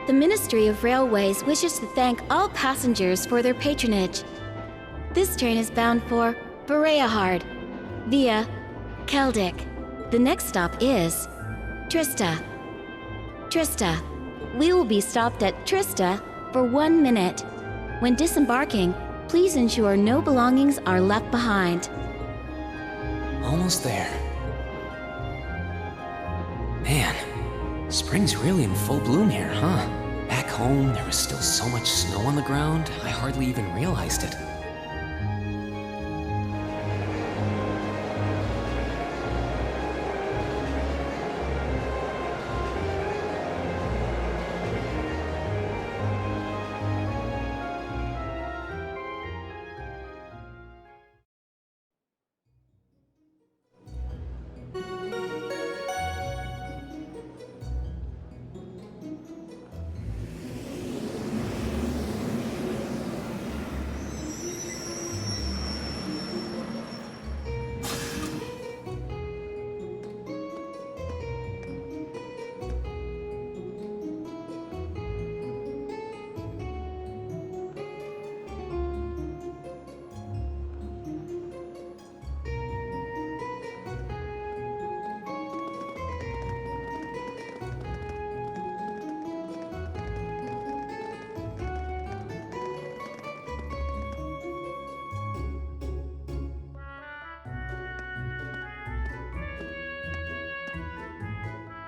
The Ministry of Railways wishes to thank all passengers for their patronage. This train is bound for Bereahard via Keldic. The next stop is Trista. Trista. We will be stopped at Trista for 1 minute. When disembarking, please ensure no belongings are left behind. Almost there. Man, spring's really in full bloom here, huh? Back home, there was still so much snow on the ground, I hardly even realized it.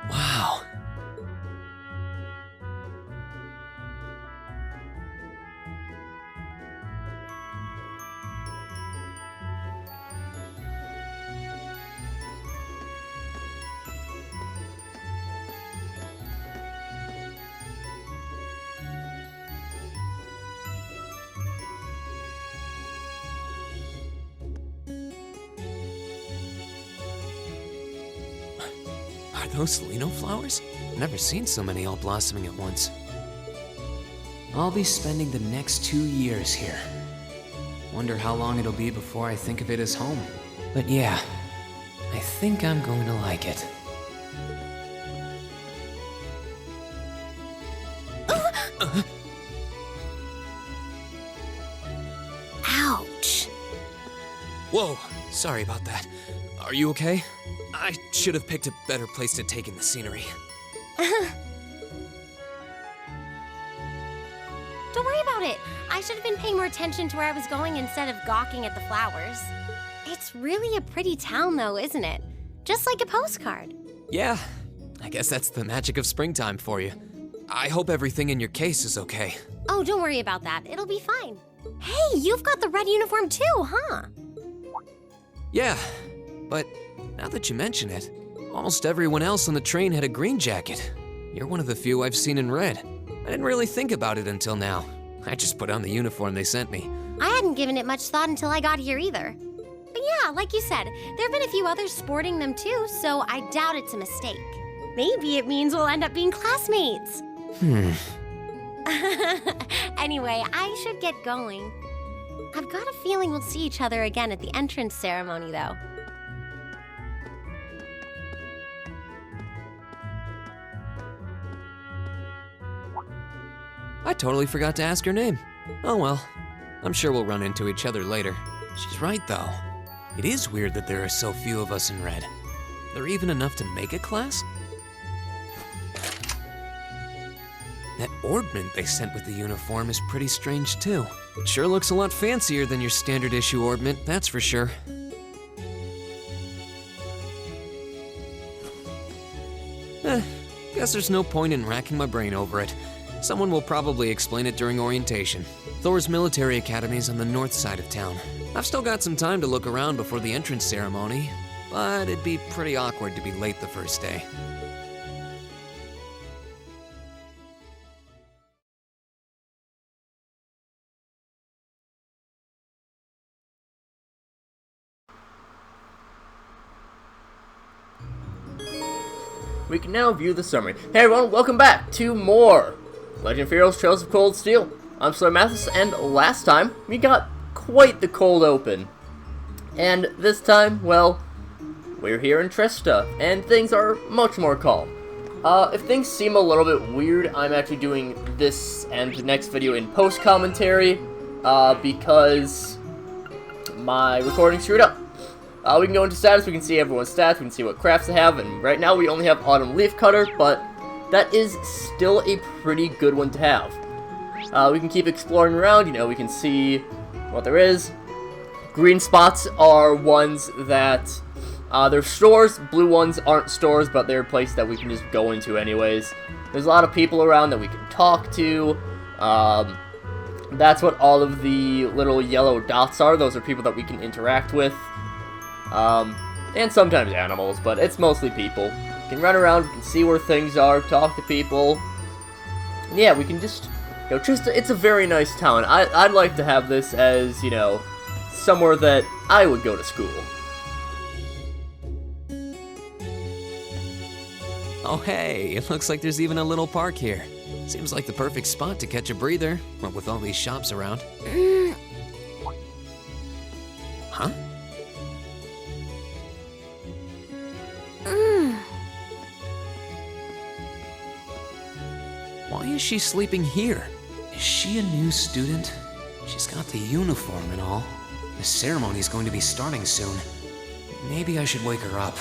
Wow. Are those lino flowers? I've never seen so many all blossoming at once. I'll be spending the next 2 years here. Wonder how long it'll be before I think of it as home. But yeah, I think I'm going to like it. Ouch. Whoa, sorry about that. Are you okay? I should have picked a better place to take in the scenery. Don't worry about it. I should have been paying more attention to where I was going instead of gawking at the flowers. It's really a pretty town though, isn't it? Just like a postcard. Yeah, I guess that's the magic of springtime for you. I hope everything in your case is okay. Oh, don't worry about that. It'll be fine. Hey, you've got the red uniform too, huh? Yeah, but now that you mention it, almost everyone else on the train had a green jacket. You're one of the few I've seen in red. I didn't really think about it until now. I just put on the uniform they sent me. I hadn't given it much thought until I got here either. But yeah, like you said, there have been a few others sporting them too, so I doubt it's a mistake. Maybe it means we'll end up being classmates. Anyway, I should get going. I've got a feeling we'll see each other again at the entrance ceremony, though. I totally forgot to ask her name. Oh well, I'm sure we'll run into each other later. She's right though. It is weird that there are so few of us in red. There are even enough to make a class? That ornament they sent with the uniform is pretty strange too. It sure looks a lot fancier than your standard issue ornament, that's for sure. Guess there's no point in racking my brain over it. Someone will probably explain it during orientation. Thors Military Academy is on the north side of town. I've still got some time to look around before the entrance ceremony, but it'd be pretty awkward to be late the first day. We can now view the summary. Hey everyone, welcome back to more Legend of Heroes Trails of Cold Steel. I'm SlayerMathis, and last time we got quite the cold open. And this time, well, we're here in Trista, and things are much more calm. If things seem a little bit weird, I'm actually doing this and the next video in post-commentary, because my recording screwed up. We can go into status, we can see everyone's stats, we can see what crafts they have, and right now we only have Autumn Leaf Cutter, but that is still a pretty good one to have. We can keep exploring around, you know, we can see what there is. Green spots are ones that, they're stores. Blue ones aren't stores, but they're places that we can just go into anyways. There's a lot of people around that we can talk to. That's what all of the little yellow dots are. Those are people that we can interact with. And sometimes animals, but it's mostly people. We can run around, we can see where things are, talk to people. Yeah, we can just, you know, Trista, it's a very nice town. I'd like to have this as, you know, somewhere that I would go to school. Oh hey, it looks like there's even a little park here. Seems like the perfect spot to catch a breather, what with all these shops around. Huh? Why is she sleeping here? Is she a new student? She's got the uniform and all. The ceremony's going to be starting soon. Maybe I should wake her up.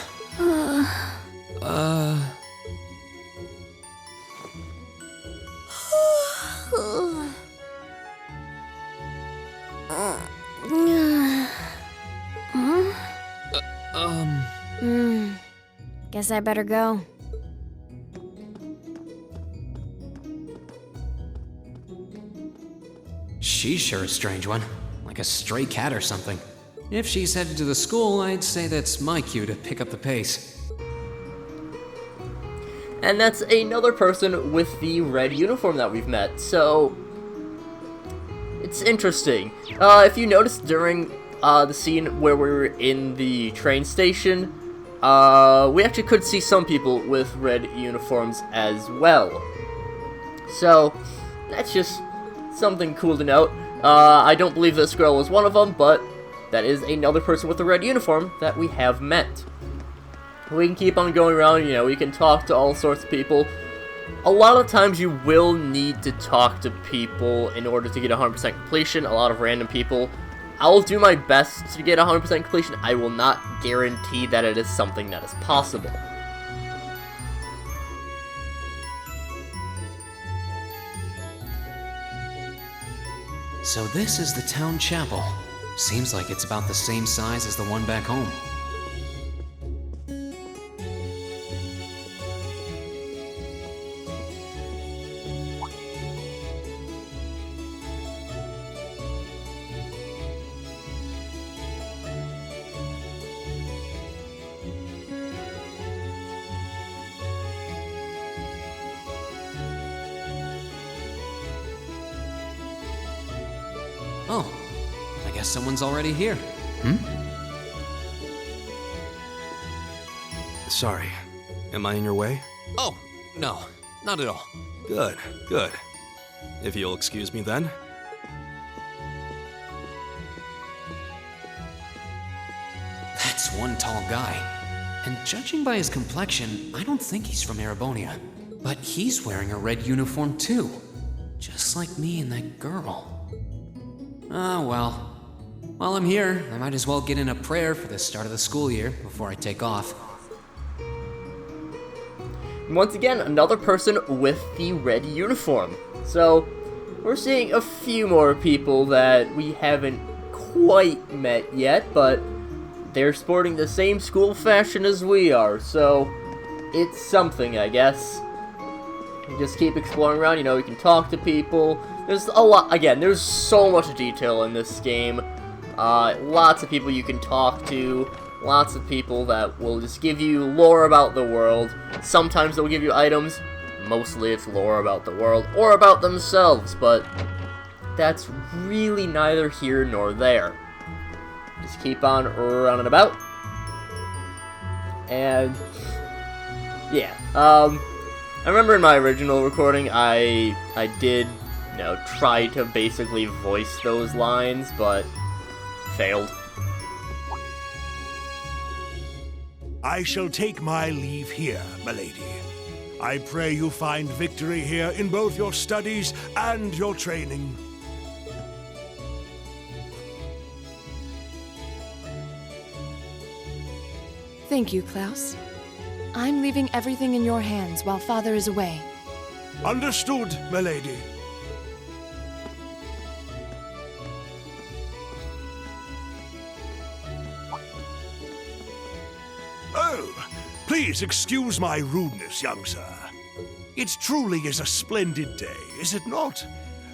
Guess I better go. She's sure a strange one, like a stray cat or something. If she's headed to the school, I'd say that's my cue to pick up the pace. And that's another person with the red uniform that we've met, so it's interesting. If you noticed during the scene where we were in the train station, we actually could see some people with red uniforms as well. So, that's just something cool to note. I don't believe this girl was one of them, but that is another person with a red uniform that we have met. We can keep on going around, you know, we can talk to all sorts of people. A lot of times you will need to talk to people in order to get 100% completion, a lot of random people. I'll do my best to get 100% completion. I will not guarantee that it is something that is possible. So this is the town chapel. Seems like it's about the same size as the one back home. Oh, I guess someone's already here. Sorry, am I in your way? Oh, no, not at all. Good, good. If you'll excuse me then. That's one tall guy. And judging by his complexion, I don't think he's from Erebonia. But he's wearing a red uniform too. Just like me and that girl. Oh, well. While I'm here, I might as well get in a prayer for the start of the school year before I take off. Once again, another person with the red uniform. So, we're seeing a few more people that we haven't quite met yet, but they're sporting the same school fashion as we are, so it's something, I guess. You just keep exploring around, you know, you can talk to people. There's a lot, again, there's so much detail in this game. Lots of people you can talk to, lots of people that will just give you lore about the world. Sometimes they'll give you items, mostly it's lore about the world, or about themselves, but that's really neither here nor there. Just keep on running about. And, yeah, I remember in my original recording, I did, you know, try to basically voice those lines, but failed. I shall take my leave here, milady. I pray you find victory here in both your studies and your training. Thank you, Klaus. I'm leaving everything in your hands while Father is away. Understood, milady. Oh, please excuse my rudeness, young sir. It truly is a splendid day, is it not?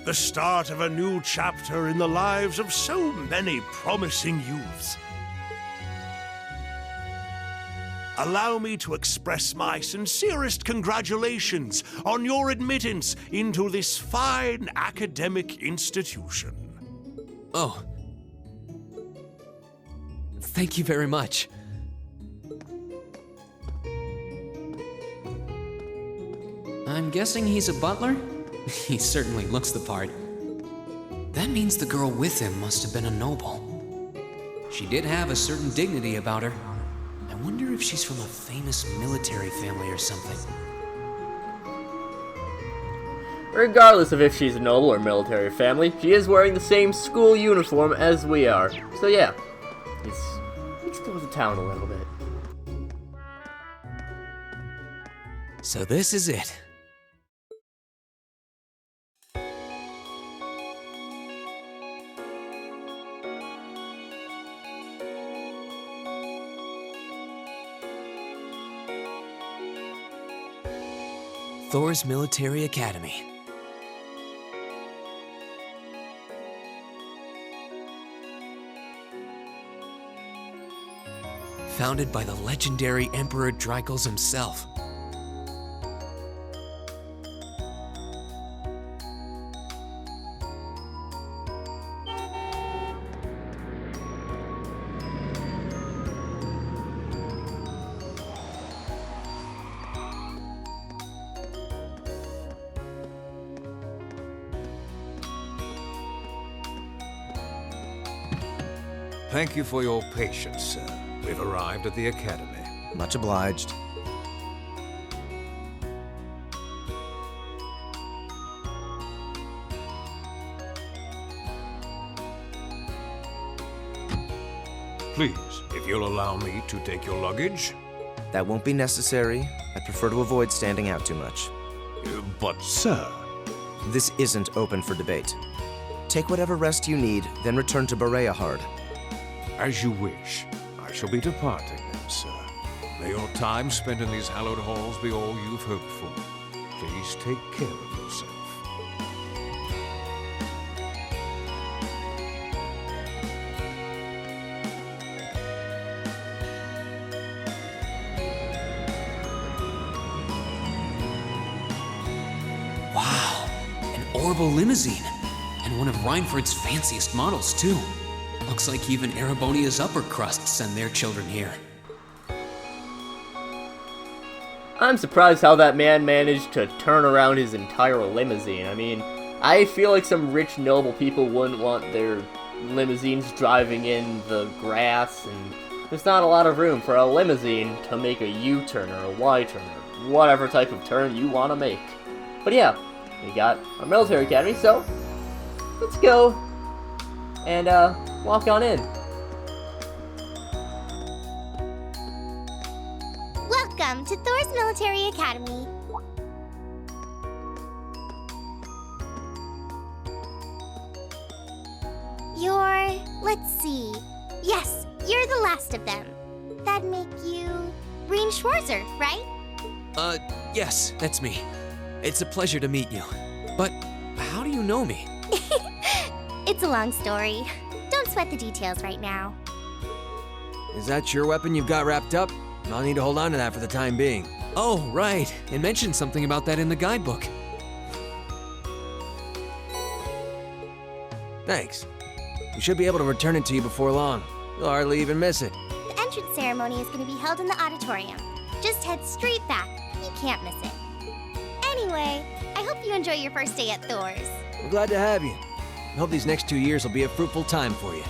The start of a new chapter in the lives of so many promising youths. Allow me to express my sincerest congratulations on your admittance into this fine academic institution. Oh. Thank you very much. I'm guessing he's a butler? He certainly looks the part. That means the girl with him must have been a noble. She did have a certain dignity about her. I wonder if she's from a famous military family or something. Regardless of if she's a noble or military family, she is wearing the same school uniform as we are. So yeah, let's explore the town a little bit. So this is it. Thors Military Academy. Founded by the legendary Emperor Dreikels himself. Thank you for your patience, sir. We've arrived at the Academy. Much obliged. Please, if you'll allow me to take your luggage. That won't be necessary. I prefer to avoid standing out too much. But, sir... This isn't open for debate. Take whatever rest you need, then return to Bereahard. As you wish. I shall be departing then, sir. May your time spent in these hallowed halls be all you've hoped for. Please take care of yourself. Wow, an Orbital limousine. And one of Reinford's fanciest models, too. Looks like even Erebonia's upper crust send their children here. I'm surprised how that man managed to turn around his entire limousine. I mean, I feel like some rich noble people wouldn't want their limousines driving in the grass, and there's not a lot of room for a limousine to make a U-turn or a Y-turn or whatever type of turn you want to make. But yeah, we got our military academy, so let's go and walk on in. Welcome to Thors Military Academy. Let's see. Yes, you're the last of them. That'd make you Rean Schwarzer, right? Yes, that's me. It's a pleasure to meet you. But how do you know me? It's a long story. Don't sweat the details right now. Is that your weapon you've got wrapped up? I'll need to hold on to that for the time being. Oh, right. It mentioned something about that in the guidebook. Thanks. We should be able to return it to you before long. You'll hardly even miss it. The entrance ceremony is going to be held in the auditorium. Just head straight back. You can't miss it. Anyway, I hope you enjoy your first day at Thors. We're glad to have you. I hope these next 2 years will be a fruitful time for you.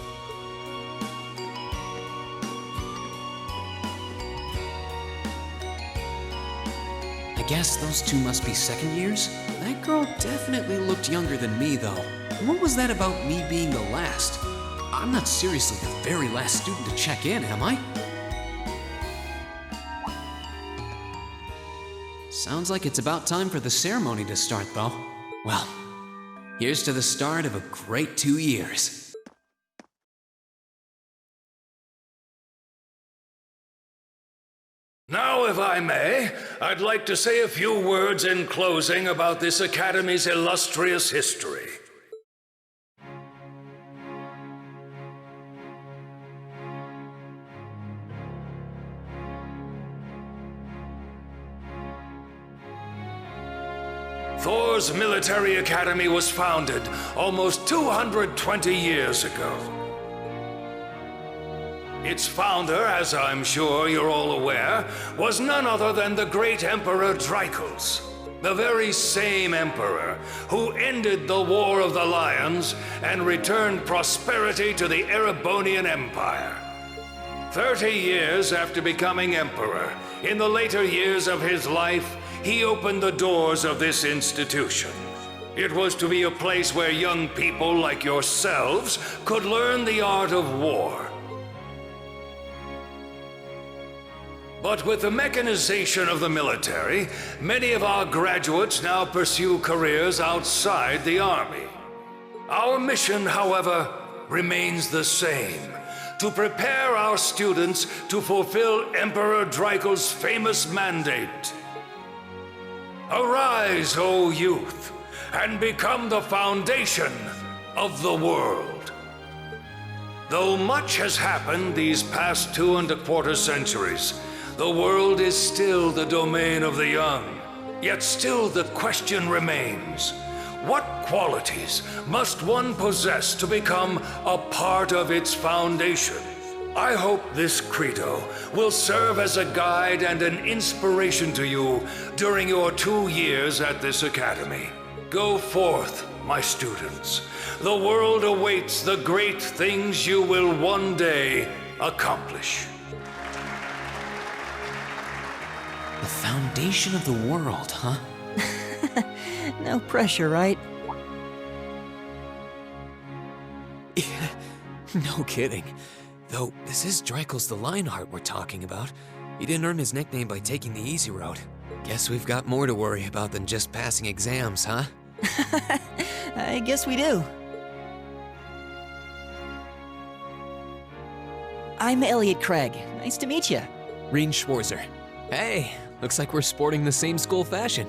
I guess those two must be second years? That girl definitely looked younger than me, though. What was that about me being the last? I'm not seriously the very last student to check in, am I? Sounds like it's about time for the ceremony to start, though. Well, here's to the start of a great 2 years. Now, if I may, I'd like to say a few words in closing about this Academy's illustrious history. Thors Military Academy was founded almost 220 years ago. Its founder, as I'm sure you're all aware, was none other than the great Emperor Drykos, the very same emperor who ended the War of the Lions and returned prosperity to the Erebonian Empire. 30 years after becoming emperor, in the later years of his life, he opened the doors of this institution. It was to be a place where young people like yourselves could learn the art of war. But with the mechanization of the military, many of our graduates now pursue careers outside the Army. Our mission, however, remains the same: to prepare our students to fulfill Emperor Drykos' famous mandate. Arise, O youth, and become the foundation of the world. Though much has happened these past 2¼ centuries, the world is still the domain of the young. Yet still the question remains: what qualities must one possess to become a part of its foundation? I hope this credo will serve as a guide and an inspiration to you during your 2 years at this academy. Go forth, my students. The world awaits the great things you will one day accomplish. The foundation of the world, huh? No pressure, right? No kidding. Though, this is Drykos the Lionheart we're talking about. He didn't earn his nickname by taking the easy road. Guess we've got more to worry about than just passing exams, huh? I guess we do. I'm Elliot Craig. Nice to meet you. Reen Schwarzer. Hey, looks like we're sporting the same school fashion.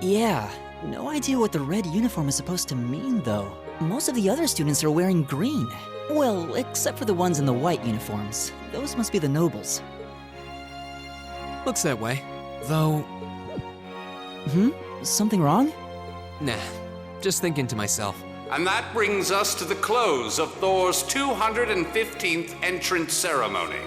Yeah, no idea what the red uniform is supposed to mean, though. Most of the other students are wearing green. Well, except for the ones in the white uniforms. Those must be the nobles. Looks that way. Though... Something wrong? Nah, just thinking to myself. And that brings us to the close of Thor's 215th entrance ceremony.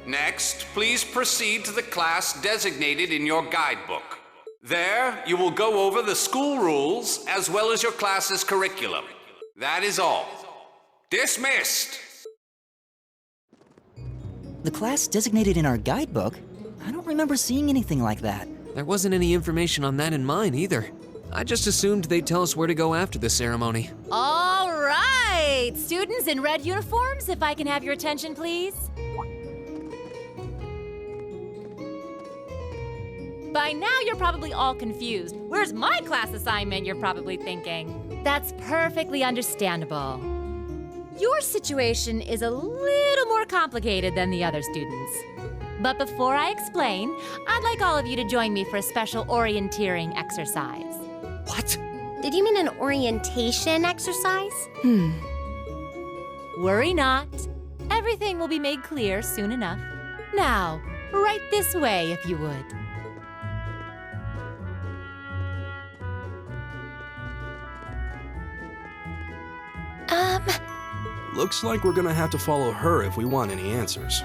Next, please proceed to the class designated in your guidebook. There, you will go over the school rules as well as your class's curriculum. That is all. Dismissed! The class designated in our guidebook? I don't remember seeing anything like that. There wasn't any information on that in mine either. I just assumed they'd tell us where to go after the ceremony. All right! Students in red uniforms, if I can have your attention, please. By now, you're probably all confused. Where's my class assignment, you're probably thinking. That's perfectly understandable. Your situation is a little more complicated than the other students. But before I explain, I'd like all of you to join me for a special orienteering exercise. What? Did you mean an orientation exercise? Worry not. Everything will be made clear soon enough. Now, right this way, if you would. Looks like we're gonna have to follow her if we want any answers.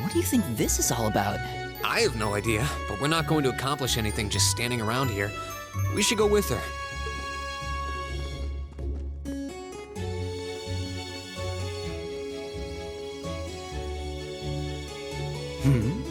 What do you think this is all about? I have no idea, but we're not going to accomplish anything just standing around here. We should go with her. Hmm?